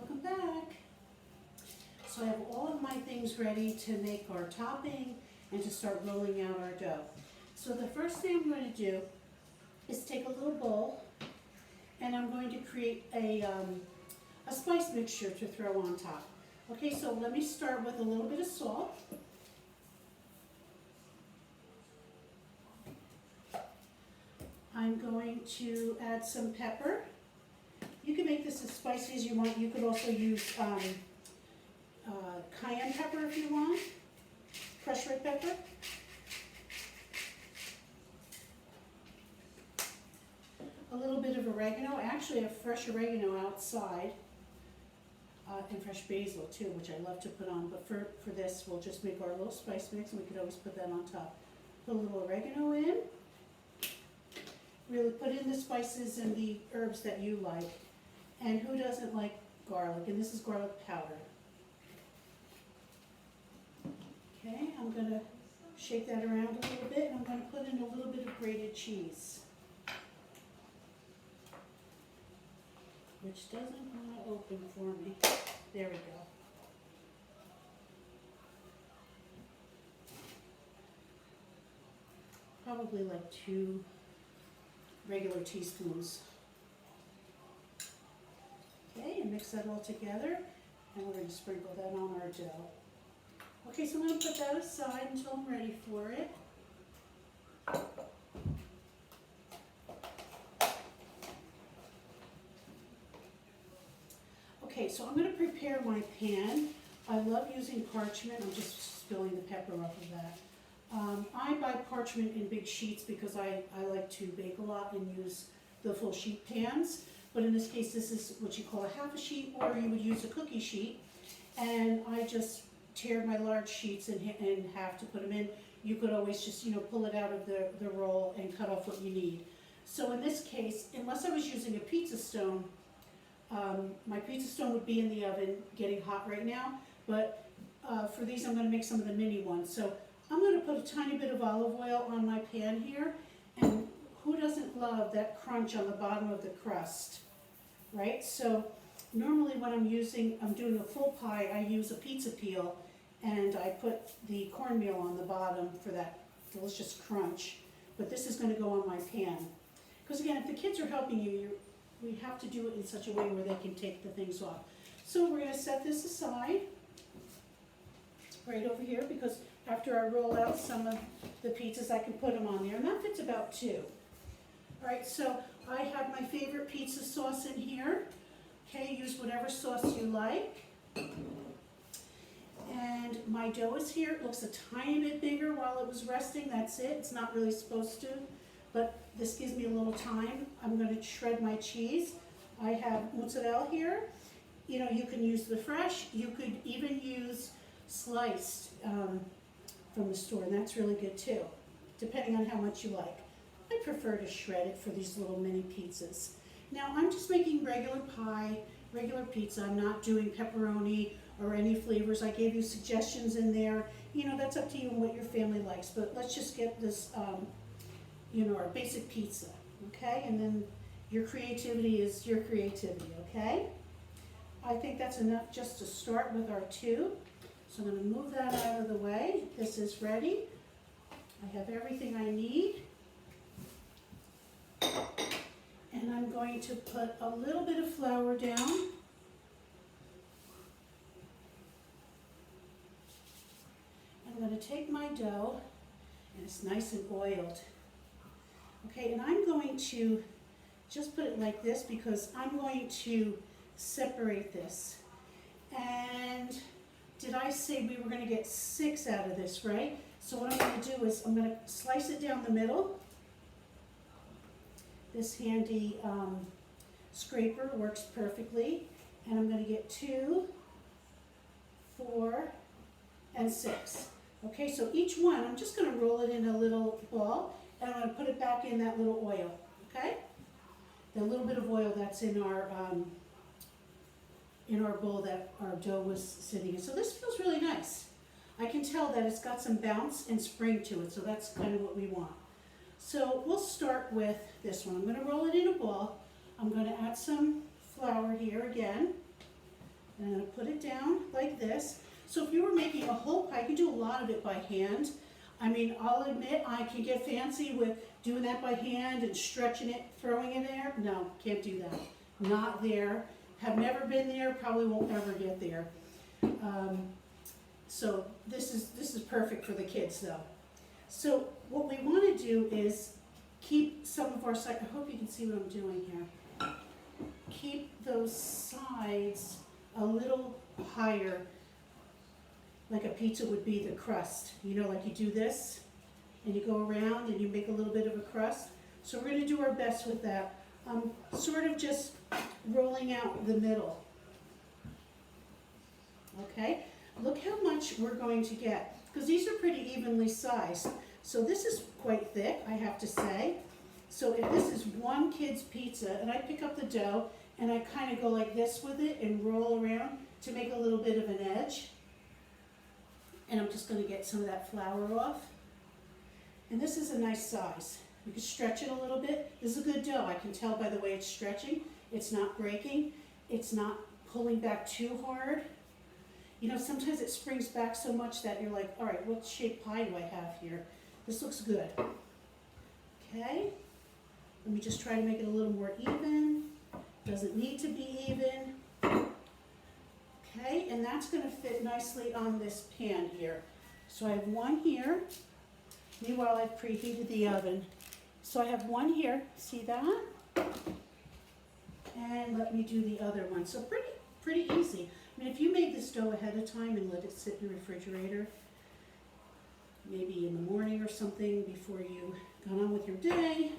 welcome back. So I have all of my things ready to make our topping and to start rolling out our dough. So the first thing I'm going to do is take a little bowl and I'm going to create a spice mixture to throw on top. Okay, so let me start with a little bit of salt. I'm going to add some pepper. You can make this as spicy as you want. You could also use cayenne pepper if you want, crushed red pepper. A little bit of oregano. I actually have fresh oregano outside, and fresh basil too, which I love to put on. But for this, we'll just make our little spice mix, and we could always put that on top. Put a little oregano in. Really put in the spices and the herbs that you like. And who doesn't like garlic? And this is garlic powder. Okay, I'm going to shake that around a little bit, and I'm going to put in a little bit of grated cheese, which doesn't want to open for me. There we go. Probably like 2 regular teaspoons. Okay, and mix that all together, and we're going to sprinkle that on our dough. Okay, so I'm going to put that aside until I'm ready for it. Okay, so I'm going to prepare my pan. I love using parchment. I'm just spilling the pepper off of that. I buy parchment in big sheets because I like to bake a lot and use the full sheet pans. But in this case, this is what you call a half a sheet, or you would use a cookie sheet. And I just tear my large sheets in half to put them in. You could always just, pull it out of the roll and cut off what you need. So in this case, unless I was using a pizza stone, my pizza stone would be in the oven getting hot right now. But for these, I'm going to make some of the mini ones. So I'm going to put a tiny bit of olive oil on my pan here. And who doesn't love that crunch on the bottom of the crust, right? So normally when I'm doing a full pie, I use a pizza peel and I put the cornmeal on the bottom for that delicious crunch. But this is going to go on my pan. Because again, if the kids are helping you, we have to do it in such a way where they can take the things off. So we're going to set this aside right over here, because after I roll out some of the pizzas, I can put them on there. And that fits about 2. All right, so I have my favorite pizza sauce in here. Okay, use whatever sauce you like. And my dough is here. It looks a tiny bit bigger while it was resting. That's it. It's not really supposed to, but this gives me a little time. I'm going to shred my cheese. I have mozzarella here. You can use the fresh. You could even use sliced from the store, and that's really good too, depending on how much you like. I prefer to shred it for these little mini pizzas. Now I'm just making regular pie, regular pizza. I'm not doing pepperoni or any flavors. I gave you suggestions in there. That's up to you and what your family likes. But let's just get this, our basic pizza, okay? And then your creativity is your creativity, okay? I think that's enough just to start with our 2. So I'm going to move that out of the way. This is ready. I have everything I need. And I'm going to put a little bit of flour down. I'm going to take my dough, and it's nice and oiled. Okay, and I'm going to just put it like this because I'm going to separate this. And did I say we were going to get 6 out of this, right? So what I'm going to do is I'm going to slice it down the middle. This handy scraper works perfectly. And I'm going to get 2, 4, and 6. Okay, so each one, I'm just going to roll it in a little ball, and I'm going to put it back in that little oil, okay? The little bit of oil that's in our bowl that our dough was sitting in. So this feels really nice. I can tell that it's got some bounce and spring to it, so that's kind of what we want. So we'll start with this one. I'm going to roll it in a ball. I'm going to add some flour here again. And I'm going to put it down like this. So if you were making a whole pie, you can do a lot of it by hand. I mean, I'll admit I can get fancy with doing that by hand and stretching it, throwing it there. No, can't do that. Not there. Have never been there, probably won't ever get there. So this is perfect for the kids though. So what we want to do is keep some of our sides, I hope you can see what I'm doing here. Keep those sides a little higher, like a pizza would be the crust. You know, like you do this, and you go around and you make a little bit of a crust. So we're going to do our best with that. Sort of just rolling out the middle. Okay, look how much we're going to get, because these are pretty evenly sized. So this is quite thick, I have to say. So if this is one kid's pizza, and I pick up the dough, and I kind of go like this with it and roll around to make a little bit of an edge. And I'm just going to get some of that flour off. And this is a nice size. You can stretch it a little bit. This is a good dough. I can tell by the way it's stretching. It's not breaking. It's not pulling back too hard. You know, sometimes it springs back so much that you're like, all right, what shape pie do I have here? This looks good. Okay. Let me just try to make it a little more even. Doesn't need to be even. Okay, and that's going to fit nicely on this pan here. So I have one here. Meanwhile, I've preheated the oven. So I have one here, see that? And let me do the other one. So pretty easy. I mean, if you made this dough ahead of time and let it sit in the refrigerator, maybe in the morning or something before you got on with your day,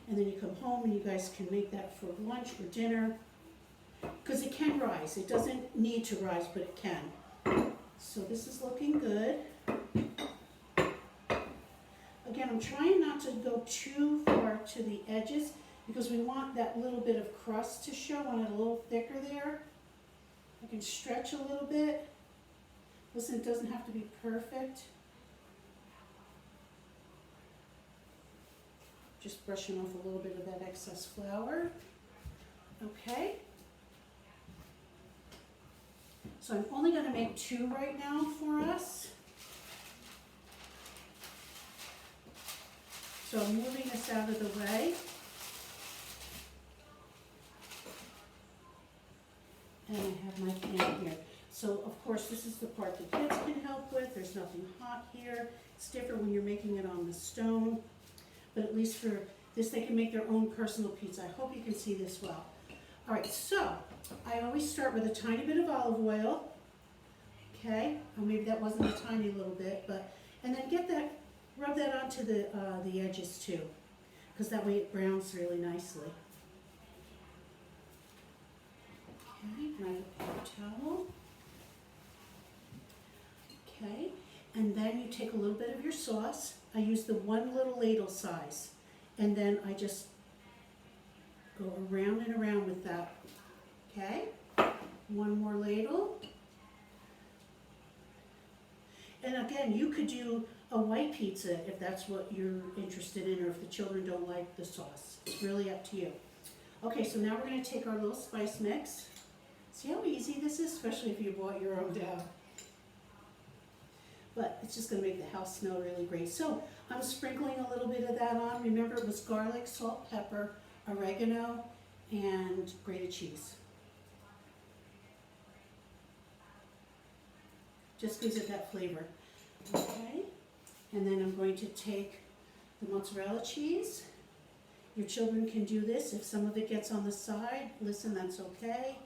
and then you come home and you guys can make that for lunch or dinner, because it can rise. It doesn't need to rise, but it can. So this is looking good. Again, I'm trying not to go too far to the edges because we want that little bit of crust to show. I want it a little thicker there. I can stretch a little bit. Listen, it doesn't have to be perfect. Just brushing off a little bit of that excess flour. Okay. So I'm only going to make 2 right now for us. So I'm moving this out of the way. And I have my pan here. So of course this is the part the kids can help with. There's nothing hot here. It's different when you're making it on the stone. But at least for this they can make their own personal pizza. I hope you can see this well. Alright, so I always start with a tiny bit of olive oil. Okay, or maybe that wasn't a tiny little bit, but, and then get that, rub that onto the edges too, because that way it browns really nicely. Okay, and I have a paper towel. Okay, and then you take a little bit of your sauce. I use the 1 little ladle size, and then I just go around and around with that. Okay, 1 more ladle. And again, you could do a white pizza if that's what you're interested in, or if the children don't like the sauce. It's really up to you. Okay, so now we're going to take our little spice mix. See how easy this is, especially if you bought your own dough. But it's just going to make the house smell really great. So I'm sprinkling a little bit of that on. Remember, it was garlic, salt, pepper, oregano, and grated cheese. Just gives it that flavor. Okay, and then I'm going to take the mozzarella cheese. Your children can do this. If some of it gets on the side, listen, that's okay.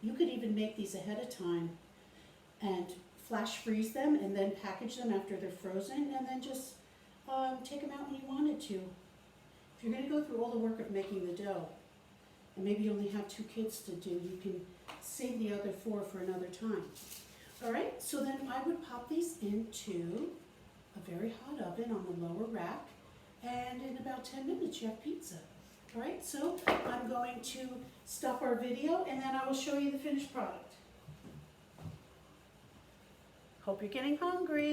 You could even make these ahead of time and flash freeze them and then package them after they're frozen, and then just take them out when you wanted to. If you're going to go through all the work of making the dough, and maybe you only have 2 kids to do, you can save the other 4 for another time. All right, so then I would pop these into a very hot oven on the lower rack, and in about 10 minutes you have pizza. All right, so I'm going to stop our video, and then I will show you the finished product. Hope you're getting hungry.